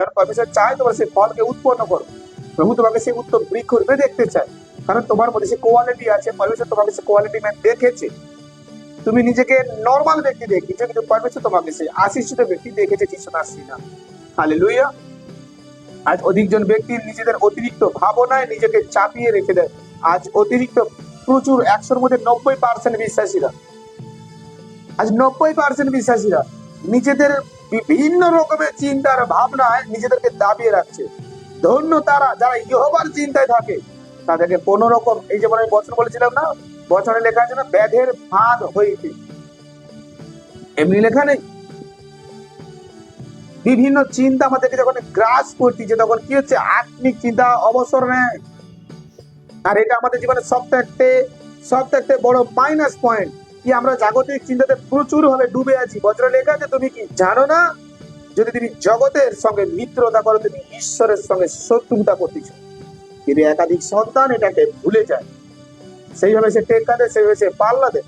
কারণ পরমেশ্বর চায় তোমার সেই ফলকে উৎপন্ন করো। প্রভু তোমাকে সেই উত্তম বৃক্ষ রূপে দেখতে চায়, কারণ তোমার মধ্যে সে কোয়ালিটি আছে। পরমেশ্বর তোমাকে সে কোয়ালিটি ম্যান দেখেছে। তুমি নিজেকে নর্মাল ব্যক্তি দেখেছো, কিন্তু পরমেশ্বর তোমাকে সেই আশীষিত ব্যক্তি দেখেছে যিশু নাসি না। হালেলুয়া। আজ অধিকজন ব্যক্তি নিজেদের অতিরিক্ত ভাবনায় নিজেকে চাপিয়ে রেখে দেয়। আজ অতিরিক্ত প্রচুর 100-র মধ্যে 90% বিশ্বাসীরা, আজ 90% বিশ্বাসীরা নিজেদের বিভিন্ন রকমের চিন্তার ভাবনায় নিজেদেরকে দাবিয়ে রাখছে। ধন্য তারা যারা ইহোবার চিন্তায় থাকে, তাদেরকে কোন রকম, এই যেমন আমি বচন বলেছিলাম না, বচনে লেখা আছে না, ব্যাধের ফাঁদ হইতে, এমনি লেখা নেই। বিভিন্ন চিন্তা আমাদেরকে যখন গ্রাস করতেছে, তখন কি হচ্ছে, আত্মিক চিন্তা অবসর নেয়। আর এটা আমাদের জীবনে সবথেকে বড় মাইনাস পয়েন্ট, কি আমরা জাগতিক চিন্তাতে প্রচুর ভাবে ডুবে আছি। বচনে লেখা আছে, তুমি কি জানো না, যদি তুমি জগতের সঙ্গে মিত্রতা করো, তুমি ঈশ্বরের সঙ্গে শত্রুতা করতেছো। কিন্তু একাধিক সন্তান এটাকে ভুলে যায়, সেইভাবে সে টেক্কা দেয়, সেইভাবে সে পাল্লা দেয়।